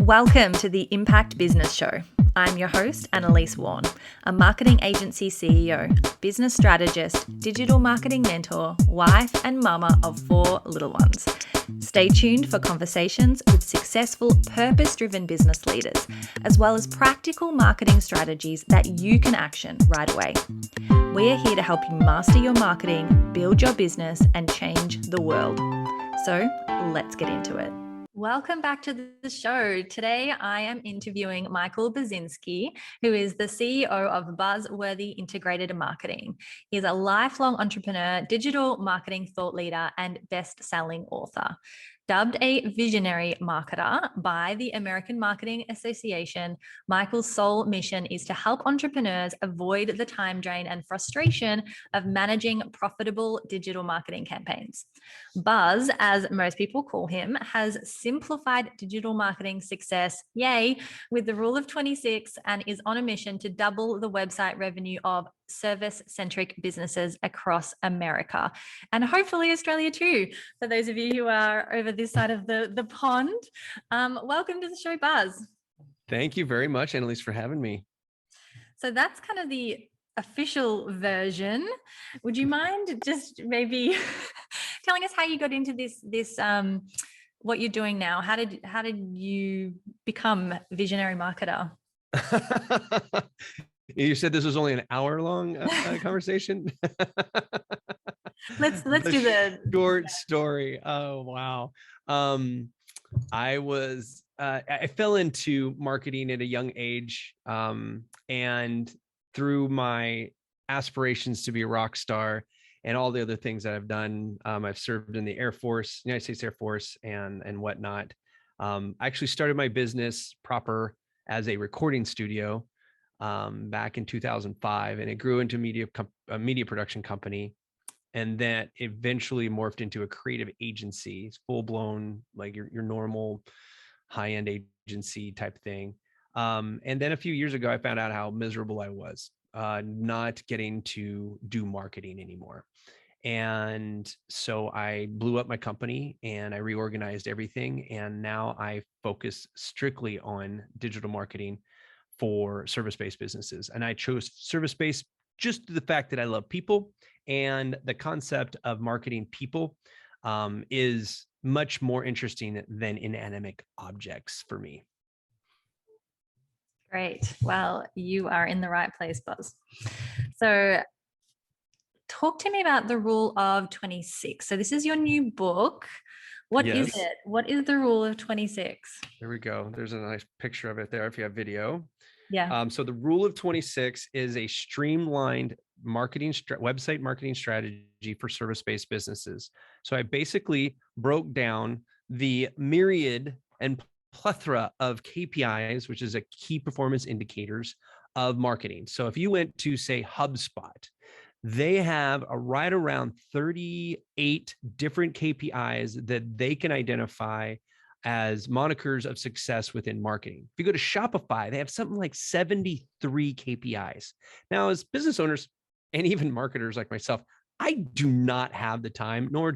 Welcome to the Impact Business Show. I'm your host, Annalise Warren, a marketing agency CEO, business strategist, digital marketing mentor, wife, and mama of 4 little ones. Stay tuned for conversations with successful, purpose-driven business leaders, as well as practical marketing strategies that you can action right away. We are here to help you master your marketing, build your business, and change the world. So let's get into it. Welcome back to the show. Today, I am interviewing Michael Buzinski, who is the CEO of Buzzworthy Integrated Marketing. He is a lifelong entrepreneur, digital marketing thought leader, and best-selling author. Dubbed a visionary marketer by the American Marketing Association, Michael's sole mission is to help entrepreneurs avoid the time drain and frustration of managing profitable digital marketing campaigns. Buzz, as most people call him, has simplified digital marketing success, yay, with the rule of 26 and is on a mission to double the website revenue of service-centric businesses across America and hopefully Australia too, for those of you who are over this side of the pond. Welcome to the show, Buzz. Thank you very much, Annalise, for having me. So that's kind of the official version. Would you mind just maybe telling us how you got into this what you're doing now? How did you become visionary marketer? You said this was only an hour-long conversation. Let's do the short story. Oh wow. I fell into marketing at a young age, and through my aspirations to be a rock star and all the other things that I've done, I've served in the Air Force, United States Air Force, and whatnot. I actually started my business proper as a recording studio back in 2005, and it grew into a media production company, and that eventually morphed into a creative agency. It's full-blown, like your normal high-end agency type thing. And then a few years ago, I found out how miserable I was, not getting to do marketing anymore. And so I blew up my company and I reorganized everything. And now I focus strictly on digital marketing for service-based businesses. And I chose service-based just the fact that I love people, and the concept of marketing people is much more interesting than inanimate objects for me. Great. Well, you are in the right place, Buzz. So talk to me about the rule of 26. So this is your new book. What is it? What is the rule of 26? There we go. There's a nice picture of it there if you have video. Yeah. So the rule of 26 is a streamlined website marketing strategy for service-based businesses. So I basically broke down the myriad and plethora of KPIs, which is a key performance indicators of marketing. So if you went to, say, HubSpot, they have right around 38 different KPIs that they can identify as monikers of success within marketing. If you go to Shopify, they have something like 73 KPIs. Now, as business owners and even marketers like myself, I do not have the time, nor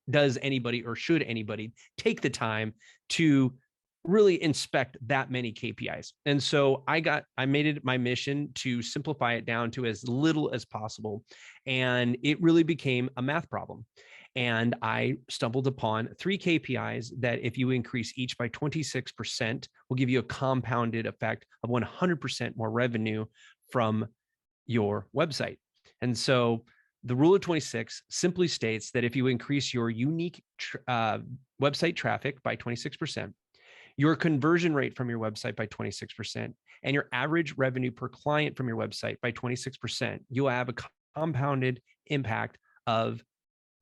does anybody or should anybody take the time to really inspect that many KPIs. And so I made it my mission to simplify it down to as little as possible. And it really became a math problem. And I stumbled upon 3 KPIs that if you increase each by 26% will give you a compounded effect of 100% more revenue from your website. And so the rule of 26 simply states that if you increase your unique website traffic by 26%, your conversion rate from your website by 26%, and your average revenue per client from your website by 26%, you'll have a compounded impact of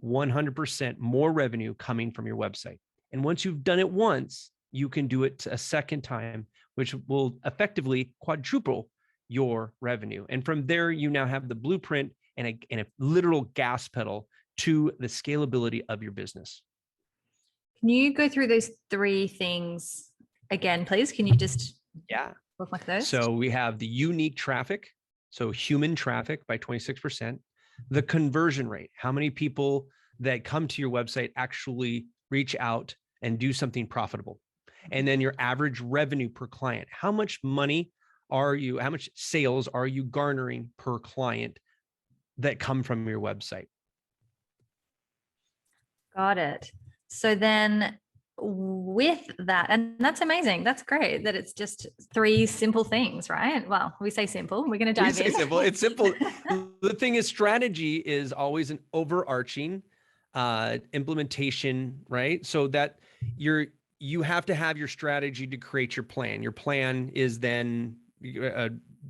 100% more revenue coming from your website. And once you've done it once, you can do it a second time, which will effectively quadruple your revenue. And from there, you now have the blueprint and a literal gas pedal to the scalability of your business. Can you go through those 3 things again, please? Can you just look like those? So we have the unique traffic, so human traffic by 26%, the conversion rate, how many people that come to your website actually reach out and do something profitable. And then your average revenue per client. How much sales are you garnering per client that come from your website? Got it. So then with that, and that's amazing. That's great that it's just three simple things, right? Well, we say simple. We're going to We dive say in. simple. It's simple. The thing is, strategy is always an overarching implementation, right? So that you have to have your strategy to create your plan. Your plan is then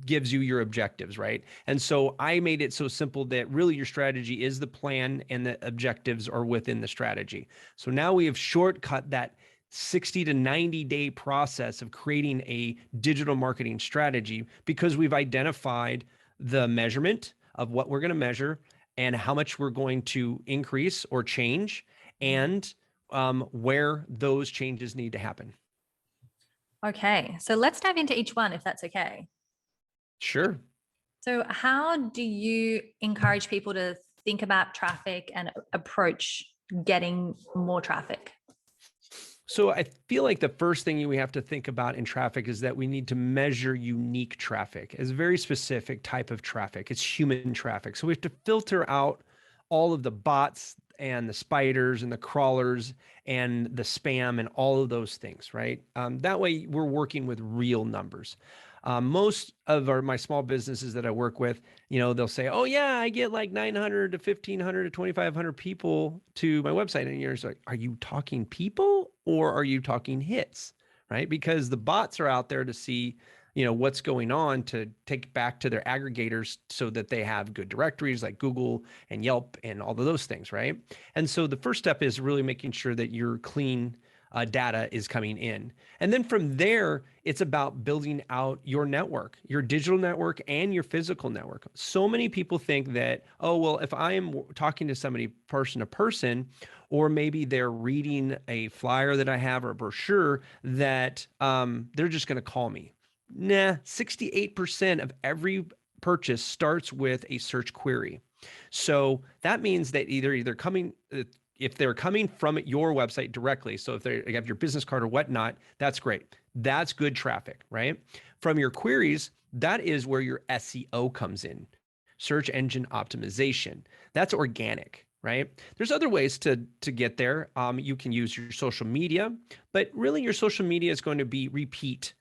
gives you your objectives, right? And so I made it so simple that really your strategy is the plan and the objectives are within the strategy. So now we have shortcut that 60 to 90 day process of creating a digital marketing strategy because we've identified the measurement of what we're going to measure and how much we're going to increase or change and where those changes need to happen. Okay. So let's dive into each one if that's okay. Sure. So, how do you encourage people to think about traffic and approach getting more traffic? So I feel like the first thing we have to think about in traffic is that we need to measure unique traffic. It's a very specific type of traffic. It's human traffic. So we have to filter out all of the bots and the spiders and the crawlers and the spam and all of those things, right? That way we're working with real numbers. Most of my small businesses that I work with, they'll say, oh yeah, I get like 900 to 1500 to 2500 people to my website. And you're just like, are you talking people or are you talking hits? Right? Because the bots are out there to see, what's going on to take back to their aggregators so that they have good directories like Google and Yelp and all of those things. Right. And so the first step is really making sure that your clean data is coming in. And then from there, it's about building out your network, your digital network and your physical network. So many people think that, oh, well, if I am talking to somebody person to person, or maybe they're reading a flyer that I have or a brochure, that they're just going to call me. Nah, 68% of every purchase starts with a search query. So that means that either coming, if they're coming from your website directly, so if they have your business card or whatnot, that's great. That's good traffic, right? From your queries, that is where your SEO comes in, search engine optimization. That's organic, right? There's other ways to get there. You can use your social media, but really your social media is going to be repeat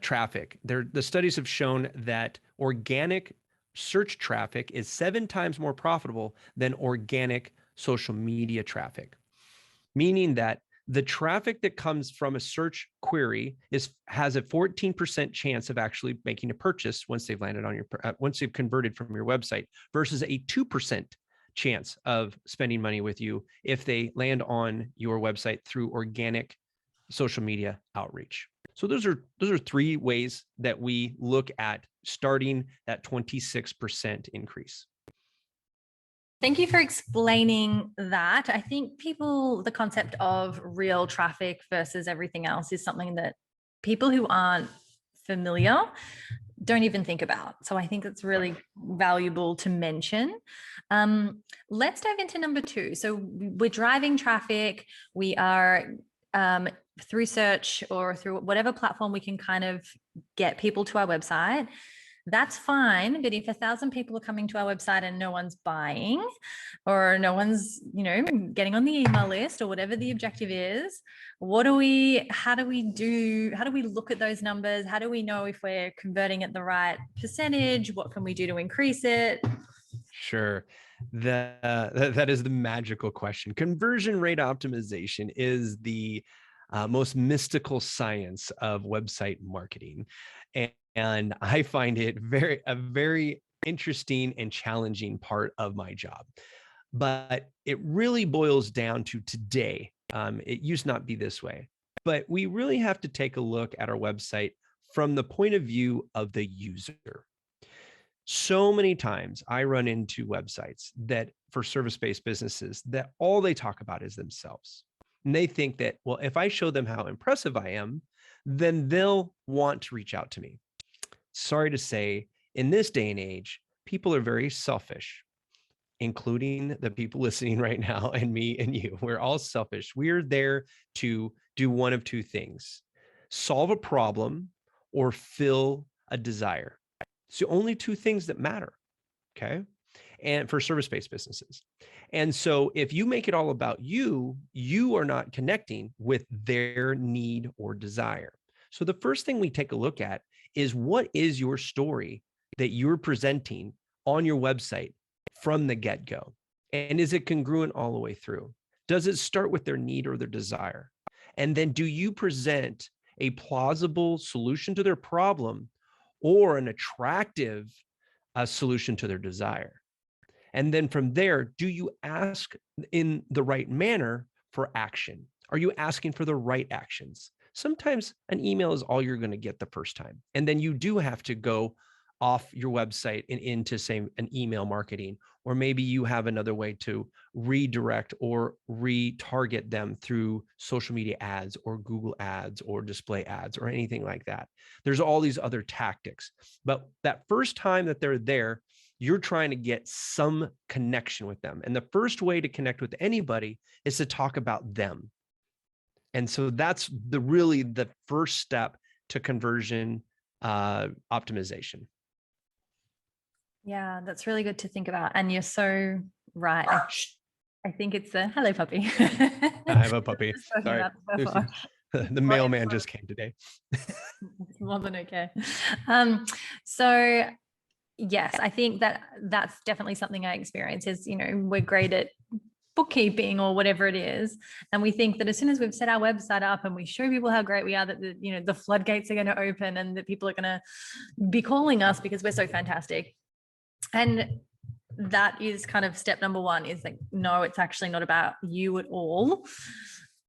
traffic. The studies have shown that organic search traffic is 7 times more profitable than organic social media traffic, meaning that the traffic that comes from a search query has a 14% chance of actually making a purchase once they've landed on once they've converted from your website, versus a 2% chance of spending money with you if they land on your website through organic social media outreach. So those are 3 ways that we look at starting that 26% increase. Thank you for explaining that. I think the concept of real traffic versus everything else is something that people who aren't familiar don't even think about. So I think it's really valuable to mention. Let's dive into number 2. So we're driving traffic. We are through search or through whatever platform we can kind of get people to our website. That's fine. But if 1,000 people are coming to our website and no one's buying, or no one's, getting on the email list, or whatever the objective is, how do we look at those numbers? How do we know if we're converting at the right percentage? What can we do to increase it? Sure. That is the magical question. Conversion rate optimization is the most mystical science of website marketing. And I find it a very interesting and challenging part of my job. But it really boils down to today. It used not be this way, but we really have to take a look at our website from the point of view of the user. So many times I run into websites that for service-based businesses that all they talk about is themselves. And they think that, well, if I show them how impressive I am, then they'll want to reach out to me. Sorry to say, in this day and age, people are very selfish, including the people listening right now and me and you. We're all selfish. We're there to do one of 2 things. solve a problem or fill a desire. It's the only two things that matter. Okay. And for service-based businesses. And so if you make it all about you, you are not connecting with their need or desire. So the first thing we take a look at is, what is your story that you're presenting on your website from the get-go? And is it congruent all the way through? Does it start with their need or their desire? And then do you present a plausible solution to their problem or an attractive solution to their desire? And then from there, do you ask in the right manner for action? Are you asking for the right actions? Sometimes an email is all you're going to get the first time. And then you do have to go off your website and into, say, an email marketing, or maybe you have another way to redirect or retarget them through social media ads or Google ads or display ads or anything like that. There's all these other tactics. But that first time that they're there, you're trying to get some connection with them. And the first way to connect with anybody is to talk about them. And so that's really the first step to conversion optimization. Yeah, that's really good to think about. And you're so right. I think it's the hello puppy. I have a puppy. Sorry. The mailman just came today. It's more than okay. So yes, I think that's definitely something I experience is, we're great at bookkeeping or whatever it is. And we think that as soon as we've set our website up and we show people how great we are, that the floodgates are going to open and that people are going to be calling us because we're so fantastic. And that is kind of step number one, is like, no, it's actually not about you at all.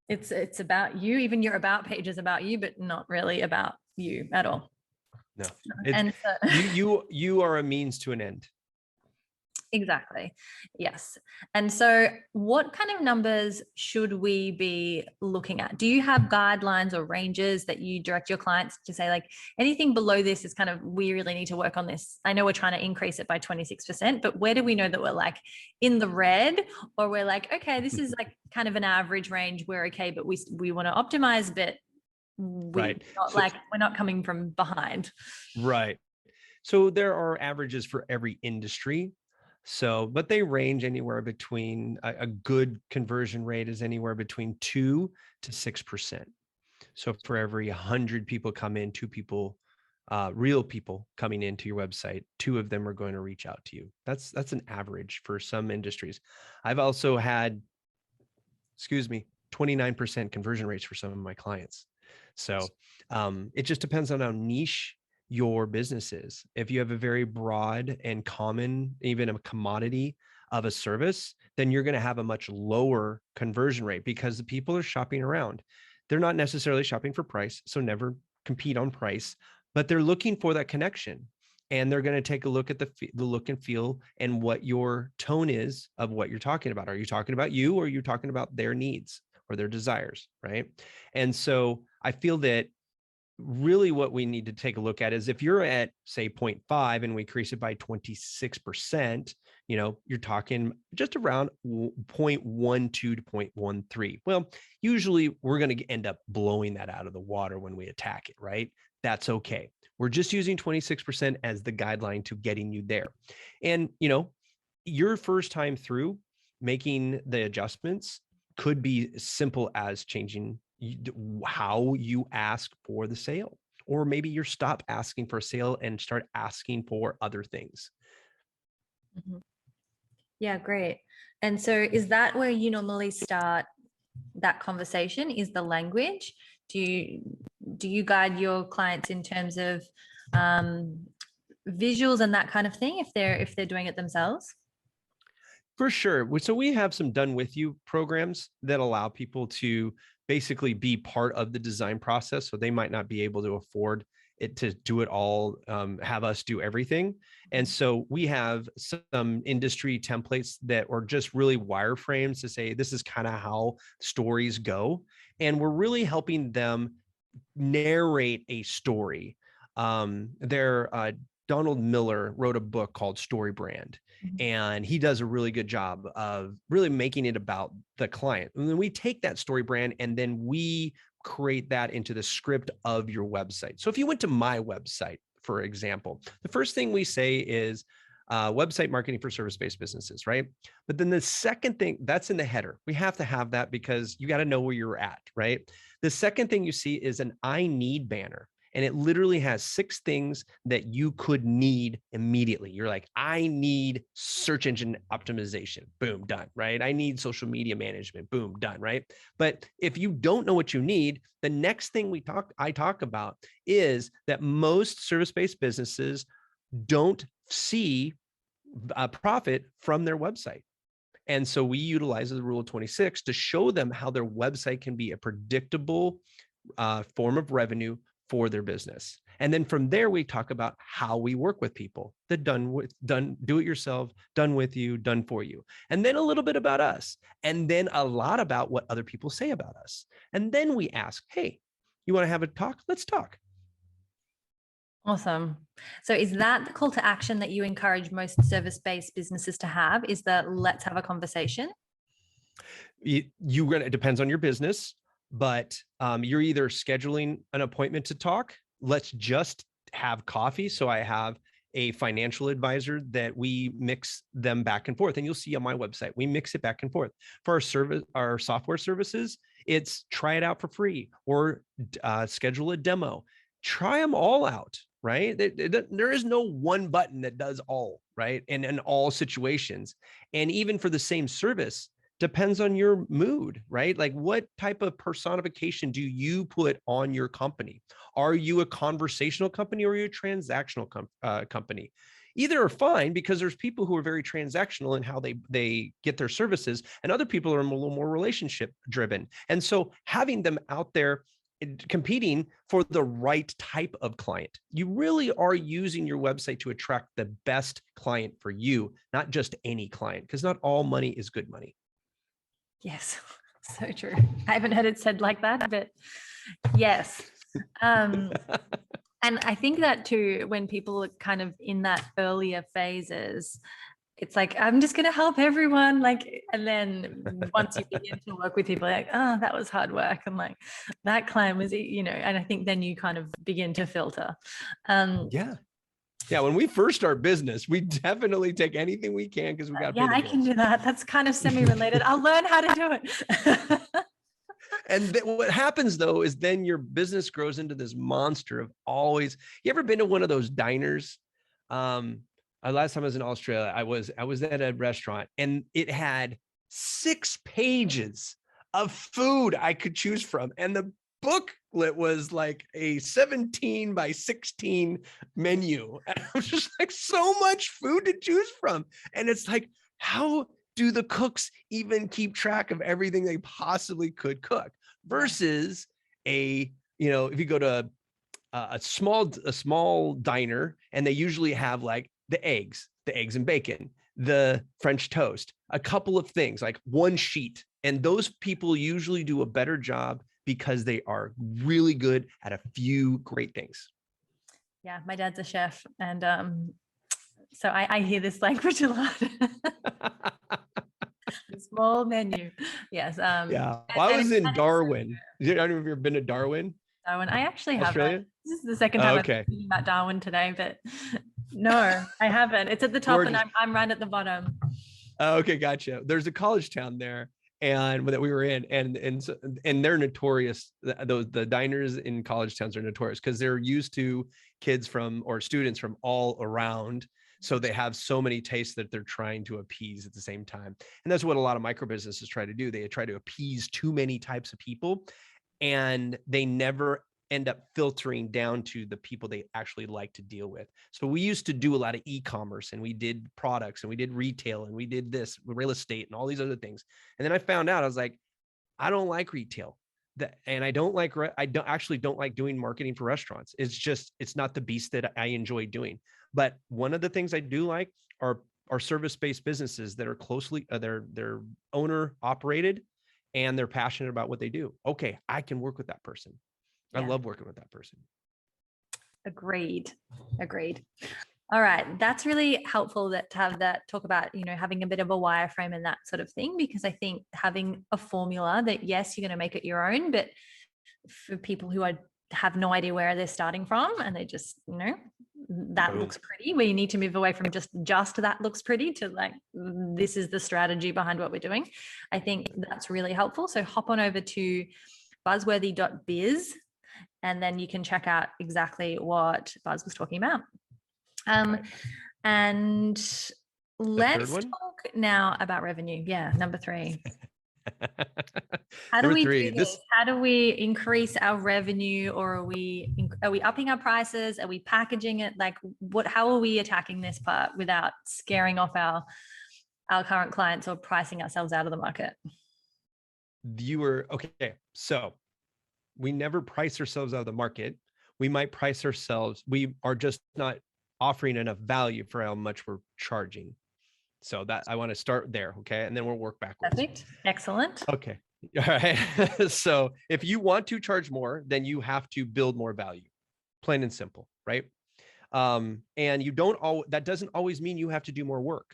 It's about you. Even your about page is about you, but not really about you at all. No, and so, you are a means to an end. Exactly. Yes. And so what kind of numbers should we be looking at? Do you have guidelines or ranges that you direct your clients to say, like, anything below this is kind of, we really need to work on this? I know we're trying to increase it by 26%, but where do we know that we're like in the red, or we're like, okay, this is like kind of an average range, we're okay, but we want to optimize, but we're not coming from behind. Right. So there are averages for every industry. So, but they range anywhere between, a good conversion rate is anywhere between 2 to 6%. So for every 100 people come in, 2 people, real people coming into your website, 2 of them are going to reach out to you. That's an average for some industries. I've also had, 29% conversion rates for some of my clients. So it just depends on how niche your business is. If you have a very broad and common, even a commodity of a service, then you're going to have a much lower conversion rate because the people are shopping around. They're not necessarily shopping for price, so never compete on price, but they're looking for that connection. And they're going to take a look at the look and feel and what your tone is of what you're talking about. Are you talking about you, or are you talking about their needs or their desires, right? And so I feel that really what we need to take a look at is, if you're at, say, 0.5 and we increase it by 26%, you're talking just around 0.12 to 0.13. Well, usually we're going to end up blowing that out of the water when we attack it, right? That's okay. We're just using 26% as the guideline to getting you there. And, your first time through making the adjustments could be simple as changing how you ask for the sale, or maybe you stop asking for a sale and start asking for other things. Mm-hmm. Yeah, great. And so is that where you normally start that conversation, is the language? Do you guide your clients in terms of visuals and that kind of thing if they're doing it themselves? For sure. So we have some done with you programs that allow people to basically be part of the design process. So they might not be able to afford it to do it all, have us do everything. And so we have some industry templates that are just really wireframes to say, this is kind of how stories go. And we're really helping them narrate a story. Donald Miller wrote a book called Story Brand, and he does a really good job of really making it about the client. And then we take that story brand and then we create that into the script of your website. So if you went to my website, for example, the first thing we say is website marketing for service-based businesses, right? But then the second thing, that's in the header. We have to have that because you got to know where you're at, right? The second thing you see is an I need banner. And it literally has 6 things that you could need immediately. You're like, I need search engine optimization. Boom, done, right? I need social media management. Boom, done, right? But if you don't know what you need, the next thing I talk about is that most service-based businesses don't see a profit from their website. And so we utilize the rule of 26 to show them how their website can be a predictable form of revenue for their business. And then from there, we talk about how we work with people, the do it yourself, done with you, done for you. And then a little bit about us, and then a lot about what other people say about us. And then we ask, hey, you want to have a talk? Let's talk. Awesome. So is that the call to action that you encourage most service-based businesses to have, is that let's have a conversation? It depends on your business, but you're either scheduling an appointment to talk. Let's just have coffee. So I have a financial advisor that we mix them back and forth. And you'll see on my website, we mix it back and forth. For our software services, it's try it out for free or schedule a demo. Try them all out, right? There is no one button that does all, right? And in all situations. And even for the same service, depends on your mood, right? Like what type of personification do you put on your company? Are you a conversational company or are you a transactional company? Either are fine, because there's people who are very transactional in how they get their services, and other people are a little more relationship driven. And so having them out there competing for the right type of client, you really are using your website to attract the best client for you, not just any client, because not all money is good money. Yes, so true. I haven't heard it said like that, but yes. And I think that too, when people are kind of in that earlier phases, it's like, I'm just going to help everyone. Like, and then once you begin to work with people, like, oh, that was hard work. And like, that client was, and I think then you kind of begin to filter. Yeah. When we first start business, we definitely take anything we can because we got to pay the bills. I can do that. That's kind of semi-related. I'll learn how to do it. And what happens though, is then your business grows into this monster of always, you ever been to one of those diners? Last time I was in Australia, I was at a restaurant and it had 6 pages of food I could choose from. And the booklet was like a 17 by 16 menu. And I was just like, so much food to choose from. And it's like, how do the cooks even keep track of everything they possibly could cook? Versus if you go to a small diner, and they usually have like the eggs and bacon, the French toast, a couple of things, like one sheet. And those people usually do a better job because they are really good at a few great things. Yeah, my dad's a chef, and so I hear this language a lot. Small menu. Yes. Yeah. Well, I was in Darwin. I don't know if you've ever been to Darwin. Darwin. I actually haven't. This is the second time I'm thinking about Darwin today, but no, I haven't. It's at the top. Gorgeous. And I'm right at the bottom. Okay, gotcha. There's a college town there, and that we were in, and they're notorious. The diners in college towns are notorious because they're used to kids or students from all around. So they have so many tastes that they're trying to appease at the same time. And that's what a lot of micro businesses try to do. They try to appease too many types of people, and they never end up filtering down to the people they actually like to deal with. So we used to do a lot of e-commerce, and we did products, and we did retail, and we did this real estate and all these other things. And then I found out, I was like, I don't like retail. And I don't like doing marketing for restaurants. It's not the beast that I enjoy doing. But one of the things I do like are service-based businesses that are closely, they're owner operated, and they're passionate about what they do. Okay, I can work with that person. Yeah. I love working with that person. Agreed. All right. That's really helpful to have that talk about, having a bit of a wireframe and that sort of thing, because I think having a formula that, yes, you're going to make it your own, but for people who have no idea where they're starting from, and they just, that Boom. looks pretty. We need to move away from just that looks pretty to like, this is the strategy behind what we're doing. I think that's really helpful. So hop on over to buzzworthy.biz, and then you can check out exactly what Buzz was talking about. And let's talk now about revenue. Yeah, number 3. How do we do this? How do we increase our revenue, or are we upping our prices? Are we packaging it? Like, how are we attacking this part without scaring off our current clients or pricing ourselves out of the market? Okay. So we never price ourselves out of the market. We might price ourselves. We are just not offering enough value for how much we're charging. So that I want to start there. Okay. And then we'll work backwards. Perfect. Excellent. Okay. All right. So if you want to charge more, then you have to build more value, plain and simple. Right. And that doesn't always mean you have to do more work.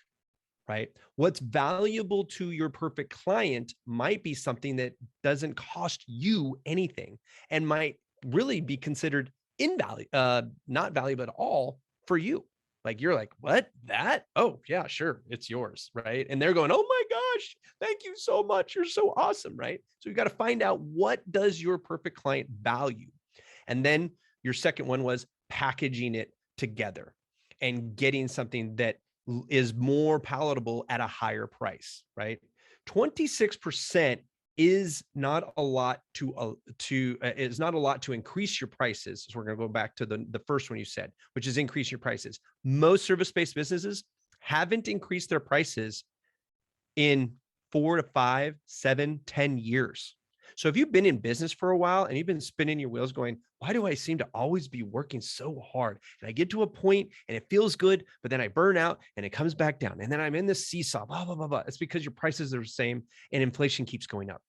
Right. What's valuable to your perfect client might be something that doesn't cost you anything and might really be considered not valuable at all for you. Like, you're like, what? That? Oh, yeah, sure. It's yours. Right. And they're going, oh my gosh, thank you so much. You're so awesome. Right. So you got to find out, what does your perfect client value? And then your second one was packaging it together and getting something that is more palatable at a higher price, right? 26% is not a lot to increase your prices. So we're going to go back to the first one you said, which is increase your prices. Most service-based businesses haven't increased their prices in 4 to 5, 7, 10 years. So if you've been in business for a while and you've been spinning your wheels going, why do I seem to always be working so hard? And I get to a point and it feels good, but then I burn out and it comes back down. And then I'm in this seesaw, blah, blah, blah, blah. It's because your prices are the same and inflation keeps going up.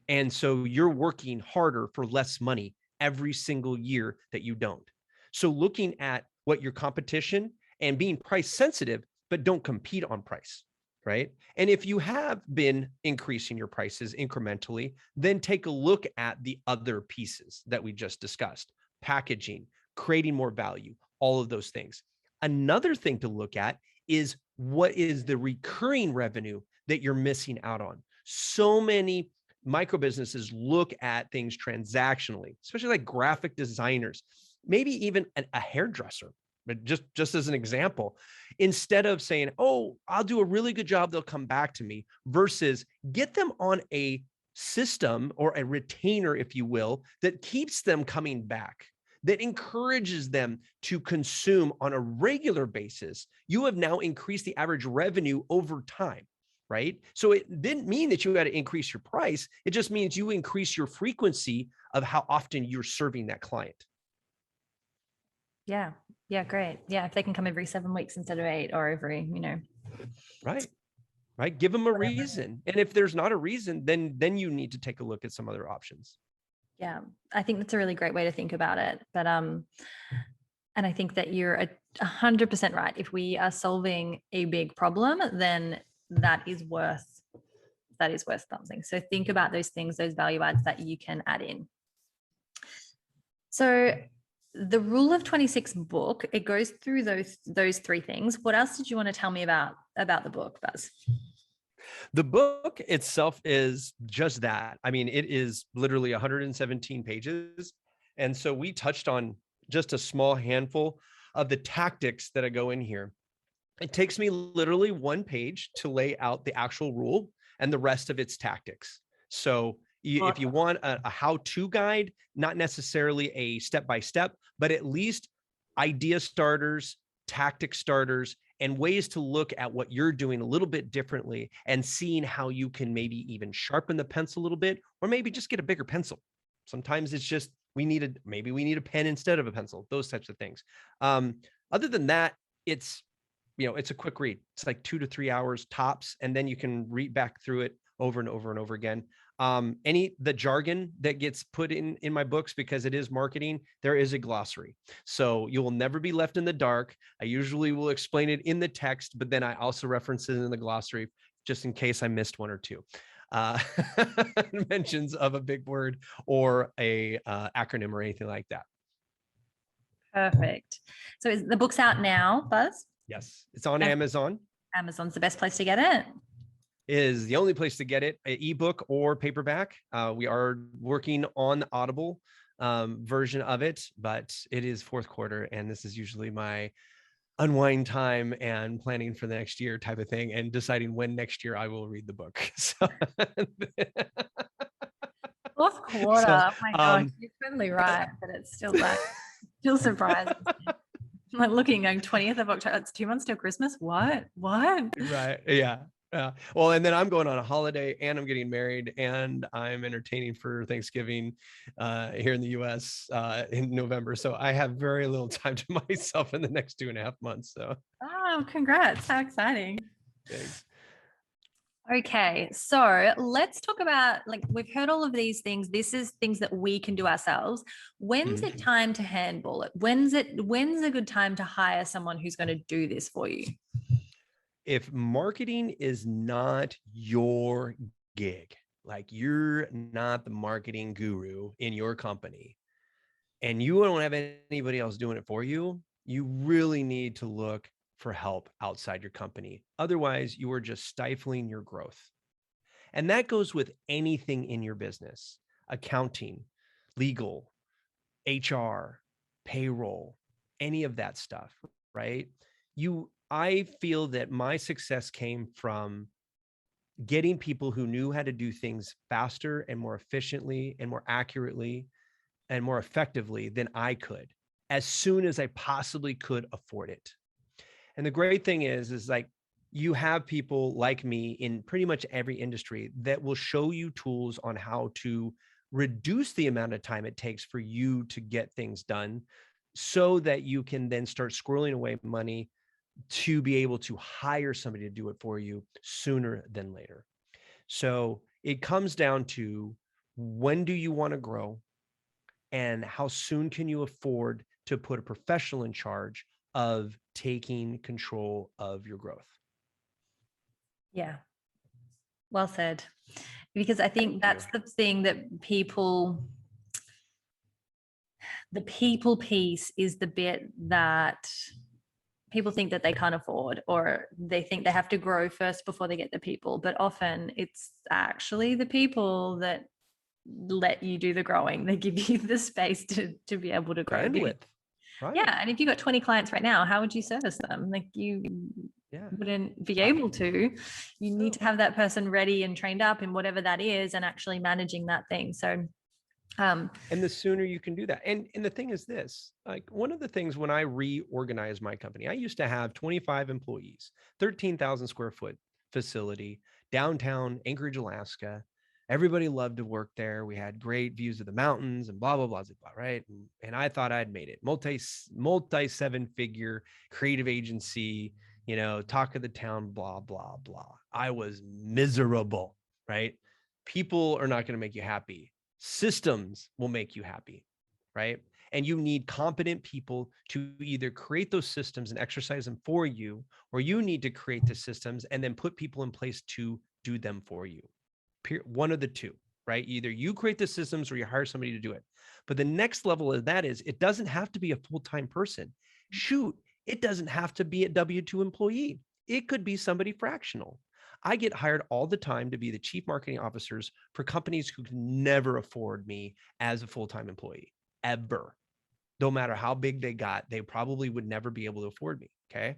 And so you're working harder for less money every single year that you don't. So looking at what your competition and being price sensitive, but don't compete on price. Right. And if you have been increasing your prices incrementally, then take a look at the other pieces that we just discussed: packaging, creating more value, all of those things. Another thing to look at is, what is the recurring revenue that you're missing out on? So many micro businesses look at things transactionally, especially like graphic designers, maybe even a hairdresser. But just as an example, instead of saying, oh, I'll do a really good job, they'll come back to me, versus get them on a system or a retainer, if you will, that keeps them coming back, that encourages them to consume on a regular basis. You have now increased the average revenue over time, right? So it didn't mean that you had to increase your price. It just means you increase your frequency of how often you're serving that client. Yeah. Yeah. Great. Yeah. If they can come every 7 weeks instead of 8, or every, Right. Give them a reason. And if there's not a reason, then you need to take a look at some other options. Yeah. I think that's a really great way to think about it. But, and I think that you're 100% right. If we are solving a big problem, then that is worth something. So think about those things, those value adds that you can add in. So the Rule of 26 book, it goes through those 3 things. What else did you want to tell me about the book, Buzz? The book itself is just that. I mean, it is literally 117 pages. And so we touched on just a small handful of the tactics that go in here. It takes me literally 1 page to lay out the actual rule and the rest of its tactics. So if you want a how-to guide, not necessarily a step-by-step, but at least idea starters, tactic starters, and ways to look at what you're doing a little bit differently and seeing how you can maybe even sharpen the pencil a little bit, or maybe just get a bigger pencil. Sometimes it's just maybe we need a pen instead of a pencil, those types of things. Other than that, it's a quick read. It's like 2 to 3 hours tops, and then you can read back through it over and over and over again. The jargon that gets put in my books, because it is marketing, there is a glossary. So you will never be left in the dark. I usually will explain it in the text, but then I also reference it in the glossary just in case I missed one or two. mentions of a big word or a acronym or anything like that. Perfect. So is the book's out now, Buzz? Yes, it's on And Amazon. Amazon's the best place to get it. Is the only place to get it, an ebook or paperback. We are working on the Audible version of it, but it is fourth quarter, and this is usually my unwind time and planning for the next year type of thing, and deciding when next year I will read the book. So, Fourth quarter. so Oh my gosh, you're totally right, but it's still like still surprises me. I'm like looking, going 20th of October. It's 2 months till Christmas. What? right, yeah. Well, and then I'm going on a holiday, and I'm getting married, and I'm entertaining for Thanksgiving here in the US in November. So I have very little time to myself in the next 2.5 months. So Oh, congrats. How exciting. thanks. Okay, so let's talk about, like, we've heard all of these things. This is things that we can do ourselves. When's it time to handball it? When's a good time to hire someone who's going to do this for you? If marketing is not your gig, like you're not the marketing guru in your company, and you don't have anybody else doing it for you, you really need to look for help outside your company. Otherwise, you are just stifling your growth. And that goes with anything in your business: accounting, legal, HR, payroll, any of that stuff, right? I feel that my success came from getting people who knew how to do things faster and more efficiently and more accurately and more effectively than I could, as soon as I possibly could afford it. And the great thing is like, you have people like me in pretty much every industry that will show you tools on how to reduce the amount of time it takes for you to get things done, so that you can then start squirreling away money to be able to hire somebody to do it for you sooner than later. So it comes down to, when do you want to grow, and how soon can you afford to put a professional in charge of taking control of your growth? Yeah, well said. Because I think that's the thing that the people piece is the bit that people think that they can't afford, or they think they have to grow first before they get the people. But often it's actually the people that let you do the growing. They give you the space to be able to grow. Bandwidth, right? Yeah. And if you got 20 clients right now, how would you service them? Like, you wouldn't be able to. You need to have that person ready and trained up in whatever that is, and actually managing that thing. So and the sooner you can do that. And the thing is this, like, one of the things when I reorganized my company, I used to have 25 employees, 13,000 square foot facility, downtown Anchorage, Alaska. Everybody loved to work there. We had great views of the mountains and blah, blah, blah, blah, right? And I thought I'd made it. Multi 7-figure creative agency, talk of the town, blah, blah, blah. I was miserable, right? People are not going to make you happy. Systems will make you happy, right? And you need competent people to either create those systems and exercise them for you, or you need to create the systems and then put people in place to do them for you. One of the two, right? Either you create the systems or you hire somebody to do it. But the next level of that is, it doesn't have to be a full-time person. Shoot, it doesn't have to be a W-2 employee. It could be somebody fractional. I get hired all the time to be the chief marketing officers for companies who can never afford me as a full-time employee, ever. No matter how big they got, they probably would never be able to afford me. Okay.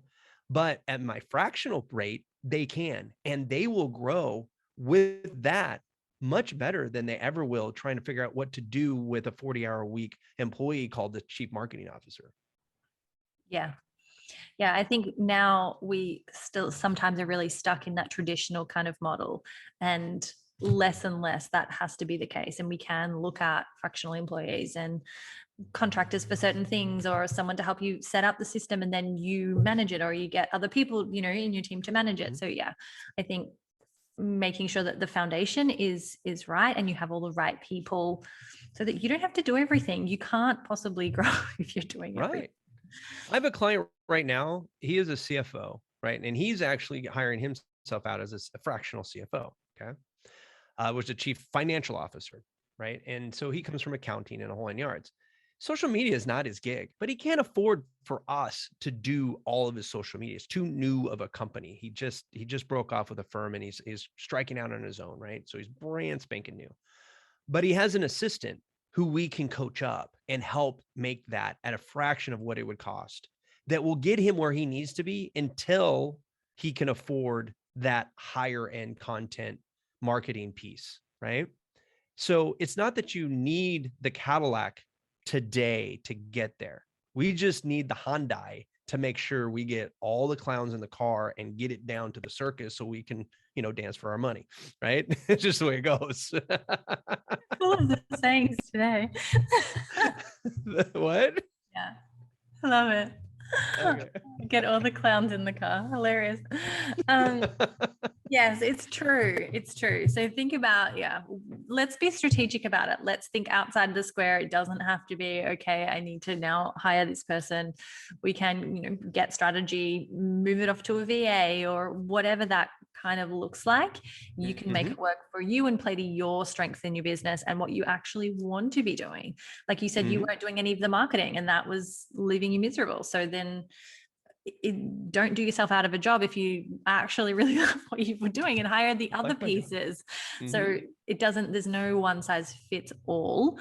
But at my fractional rate, they can, and they will grow with that much better than they ever will trying to figure out what to do with a 40-hour-a-week employee called the chief marketing officer. yeah. Yeah, I think now we still sometimes are really stuck in that traditional kind of model, and less that has to be the case. And we can look at fractional employees and contractors for certain things, or someone to help you set up the system and then you manage it, or you get other people, in your team to manage it. So yeah, I think making sure that the foundation is right, and you have all the right people, so that you don't have to do everything. You can't possibly grow if you're doing everything. Right. I have a client right now. He is a CFO, right? And he's actually hiring himself out as a fractional CFO. Okay. was the chief financial officer, right? And so he comes from accounting and a whole 9 yards. Social media is not his gig, but he can't afford for us to do all of his social media. It's too new of a company. He just broke off with a firm and he's striking out on his own, right? So he's brand spanking new. But he has an assistant who we can coach up and help make that at a fraction of what it would cost, that will get him where he needs to be until he can afford that higher end content marketing piece, right? So it's not that you need the Cadillac today to get there. We just need the Hyundai to make sure we get all the clowns in the car and get it down to the circus so we can, dance for our money, right? It's just the way it goes. Full of the sayings today. What? Yeah, I love it. Okay. Get all the clowns in the car. Hilarious. Yes, it's true. It's true. So think about, let's be strategic about it. Let's think outside the square. It doesn't have to be, okay, I need to now hire this person. We can, get strategy, move it off to a VA or whatever that kind of looks like. You can make it work for you and play to your strengths in your business and what you actually want to be doing. Like you said, you weren't doing any of the marketing and that was leaving you miserable. So then don't do yourself out of a job if you actually really love what you were doing and hire the other pieces. So there's no one size fits all.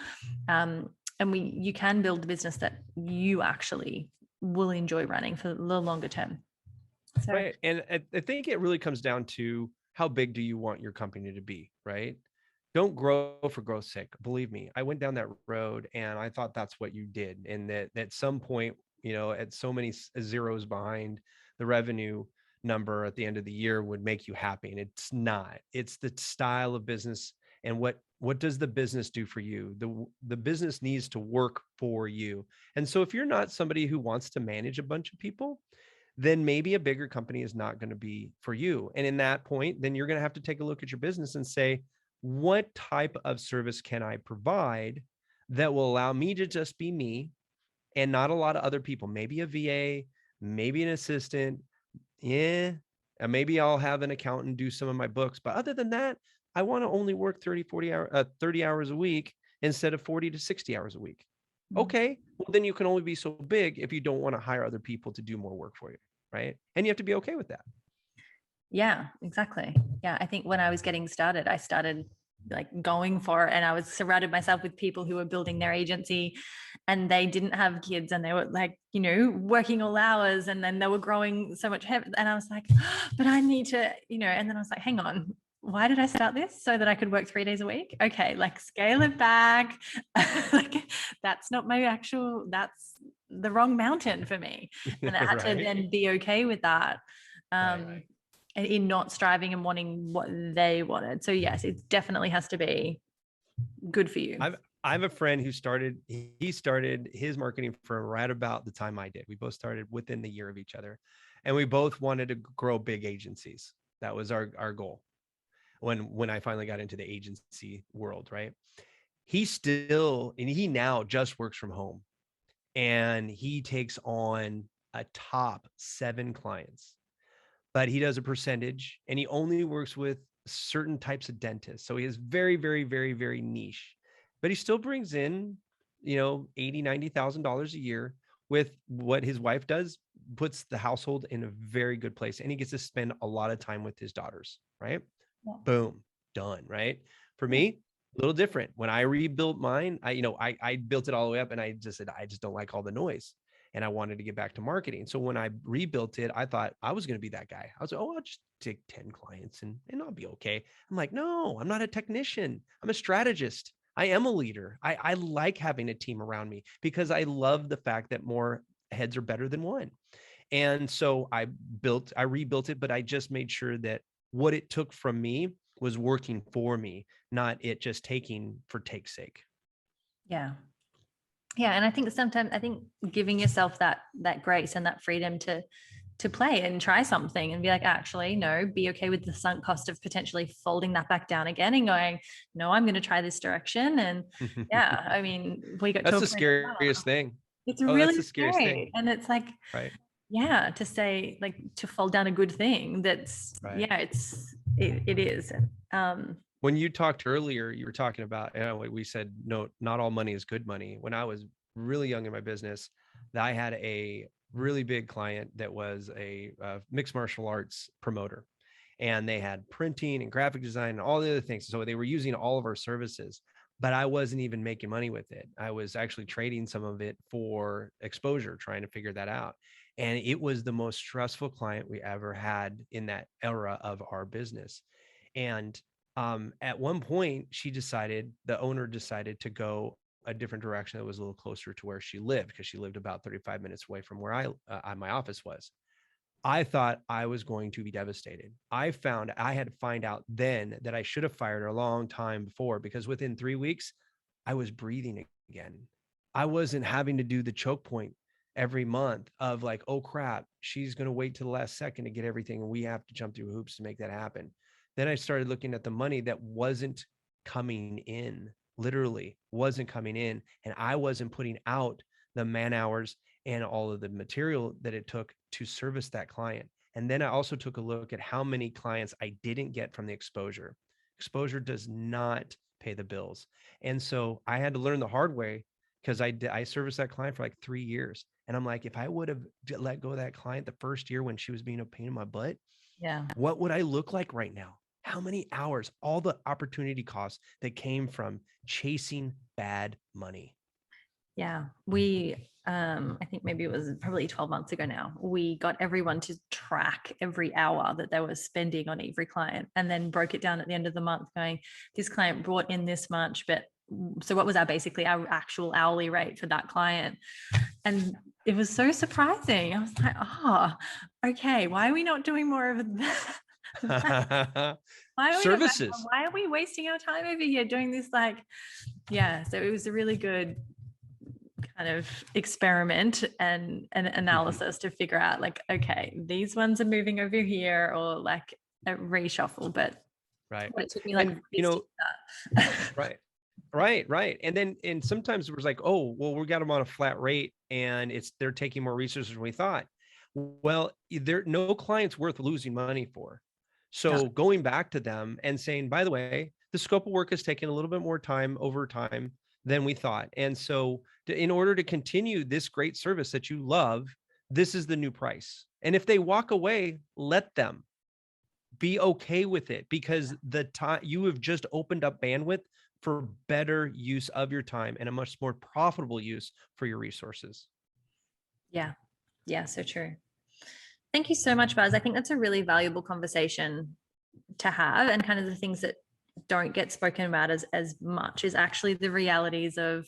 And you can build a business that you actually will enjoy running for the longer term. So, right. And I think it really comes down to how big do you want your company to be, right? Don't grow for growth's sake. Believe me, I went down that road and I thought that's what you did. And that at some point, at so many zeros behind the revenue number at the end of the year would make you happy. And it's not. It's the style of business and what does the business do for you? The business needs to work for you. And so if you're not somebody who wants to manage a bunch of people, then maybe a bigger company is not going to be for you. And in that point, then you're going to have to take a look at your business and say, what type of service can I provide that will allow me to just be me and not a lot of other people? Maybe a VA, maybe an assistant. Yeah. And maybe I'll have an accountant do some of my books. But other than that, I want to only work 30 hours a week instead of 40 to 60 hours a week. Okay. Well, then you can only be so big if you don't want to hire other people to do more work for you. Right. And you have to be okay with that. Yeah, exactly. Yeah. I think when I was getting started, I started like going for it and I was surrounded myself with people who were building their agency and they didn't have kids and they were like, working all hours and then they were growing so much and I was like, but I need to, and then I was like, hang on, why did I start this? So that I could work 3 days a week? Okay, like scale it back. Like that's not my actual, that's the wrong mountain for me. And I had to then be okay with that. In not striving and wanting what they wanted. So yes, it definitely has to be good for you. I have a friend who started his marketing firm right about the time I did. We both started within the year of each other and we both wanted to grow big agencies. That was our goal. When I finally got into the agency world, right? He now just works from home and he takes on a top 7 clients. But he does a percentage and he only works with certain types of dentists. So he is very, very, very, very niche, but he still brings in, $80,000, $90,000 a year with what his wife does, puts the household in a very good place. And he gets to spend a lot of time with his daughters, right? Yeah. Boom, done. Right. For me, a little different. When I rebuilt mine, I built it all the way up and I just said, I just don't like all the noise. And I wanted to get back to marketing. So when I rebuilt it, I thought I was going to be that guy. I was like, I'll just take 10 clients and I'll be okay. I'm like, no, I'm not a technician. I'm a strategist. I am a leader. I like having a team around me because I love the fact that more heads are better than one. And so I rebuilt it, but I just made sure that what it took from me was working for me, not it just taking for take's sake. Yeah. Yeah. And I think sometimes giving yourself that grace and that freedom to play and try something and be like, actually, no, be okay with the sunk cost of potentially folding that back down again and going, no, I'm going to try this direction. And yeah, I mean, we got that's the scariest thing. It's really scary. And it's like, right. Yeah, to say like to fold down a good thing. That's right. Yeah, it is. When you talked earlier, you were talking about, we said, no, not all money is good money. When I was really young in my business, I had a really big client that was a mixed martial arts promoter, and they had printing and graphic design and all the other things. So they were using all of our services, but I wasn't even making money with it. I was actually trading some of it for exposure, trying to figure that out. And it was the most stressful client we ever had in that era of our business. And at one point, the owner decided to go a different direction that was a little closer to where she lived, because she lived about 35 minutes away from where my office was. I thought I was going to be devastated. I had to find out then that I should have fired her a long time before, because within 3 weeks, I was breathing again. I wasn't having to do the choke point every month of like, oh crap, she's going to wait to the last second to get everything, and we have to jump through hoops to make that happen. Then I started looking at the money that wasn't coming in, literally wasn't coming in. And I wasn't putting out the man hours and all of the material that it took to service that client. And then I also took a look at how many clients I didn't get from the exposure. Exposure does not pay the bills. And so I had to learn the hard way, because I serviced that client for like 3 years. And I'm like, if I would have let go of that client the first year when she was being a pain in my butt, Yeah. what would I look like right now? How many hours, all the opportunity costs that came from chasing bad money. Yeah. I think maybe it was probably 12 months ago now, we got everyone to track every hour that they were spending on every client, and then broke it down at the end of the month going, this client brought in this much, but so what was basically our actual hourly rate for that client? And it was so surprising. I was like, oh, okay, why are we not doing more of that? Services. Why are we wasting our time over here doing this? Like, yeah, so it was a really good kind of experiment and an analysis to figure out, like, okay, these ones are moving over here, or like a reshuffle. But Right. it took me like And, 50 right. And sometimes it was like, oh, well, we got them on a flat rate and they're taking more resources than we thought. Well, no client's worth losing money for. So going back to them and saying, by the way, the scope of work is taking a little bit more time over time than we thought. And so in order to continue this great service that you love, this is the new price. And if they walk away, let them be okay with it, because the time you have just opened up bandwidth for better use of your time and a much more profitable use for your resources. Yeah, so true. Thank you so much, Buzz. I think that's a really valuable conversation to have, and kind of the things that don't get spoken about as much is actually the realities of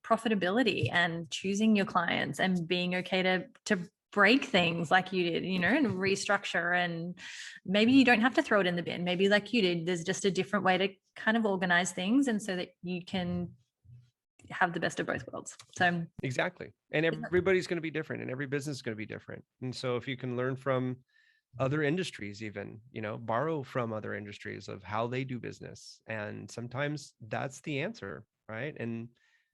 profitability and choosing your clients and being okay to break things like you did, and restructure. And maybe you don't have to throw it in the bin. Maybe, like you did, there's just a different way to kind of organize things, and so that you can have the best of both worlds. So exactly. And everybody's going to be different, and every business is going to be different. And so if you can learn from other industries, even, borrow from other industries of how they do business, and sometimes that's the answer, right? And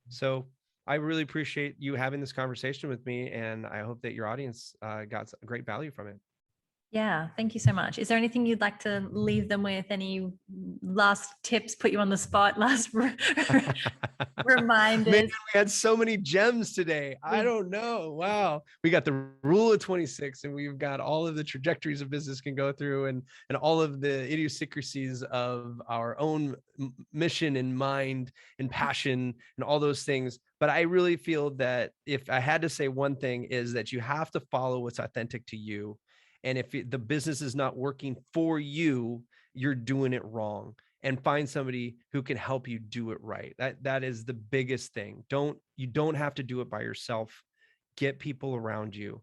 so I really appreciate you having this conversation with me, and I hope that your audience got great value from it. yeah, thank you so much. Is there anything you'd like to leave them with? Any last tips, put you on the spot, last reminders? Man, we had so many gems today. I don't know. Wow. We got the rule of 26, and we've got all of the trajectories of business can go through, and all of the idiosyncrasies of our own mission and mind and passion and all those things. But I really feel that if I had to say one thing, is that you have to follow what's authentic to you. And if the business is not working for you, you're doing it wrong. And find somebody who can help you do it right. That is the biggest thing. You don't have to do it by yourself. Get people around you.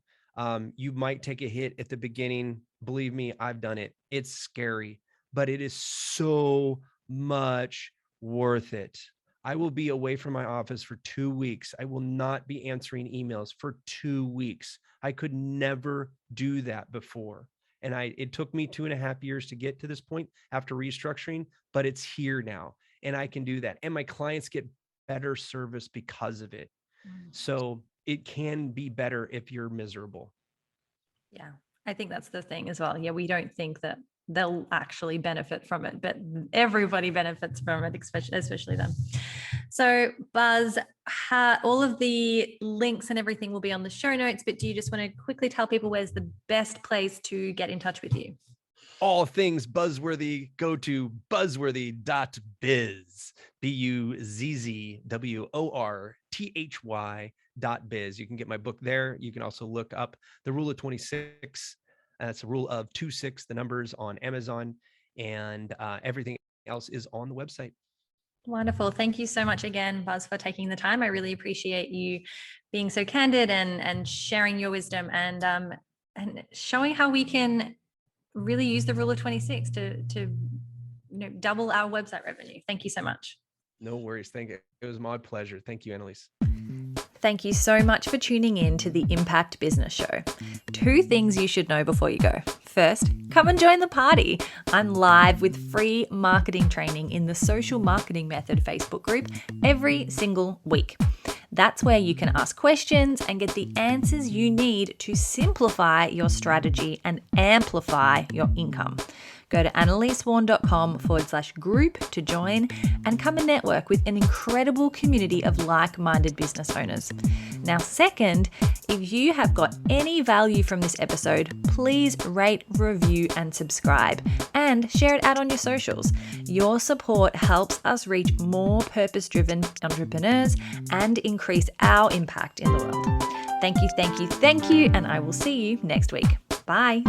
You might take a hit at the beginning. Believe me, I've done it. It's scary, but it is so much worth it. I will be away from my office for 2 weeks. I will not be answering emails for 2 weeks. I could never do that before. And it took me 2.5 years to get to this point after restructuring, but it's here now, and I can do that. And my clients get better service because of it. So it can be better if you're miserable. Yeah, I think that's the thing as well. Yeah, we don't think that they'll actually benefit from it, but everybody benefits from it, especially them. So Buzz, all of the links and everything will be on the show notes, but do you just want to quickly tell people where's the best place to get in touch with you? All things buzzworthy, go to buzzworthy.biz, BUZZWORTHY.biz. You can get my book there. You can also look up The Rule of 26. That's a rule of 26, the numbers, on Amazon, and everything else is on the website. Wonderful. Thank you so much again, Buzz, for taking the time. I really appreciate you being so candid and sharing your wisdom and showing how we can really use the rule of 26 to double our website revenue. Thank you so much. No worries. Thank you. It was my pleasure. Thank you, Annalise. Thank you so much for tuning in to the Impact Business Show. 2 things you should know before you go. First, come and join the party. I'm live with free marketing training in the Social Marketing Method Facebook group every single week. That's where you can ask questions and get the answers you need to simplify your strategy and amplify your income. Go to annalisewarn.com/group to join and come and network with an incredible community of like-minded business owners. Now, second, if you have got any value from this episode, please rate, review, and subscribe, and share it out on your socials. Your support helps us reach more purpose-driven entrepreneurs and increase our impact in the world. Thank you, and I will see you next week. Bye.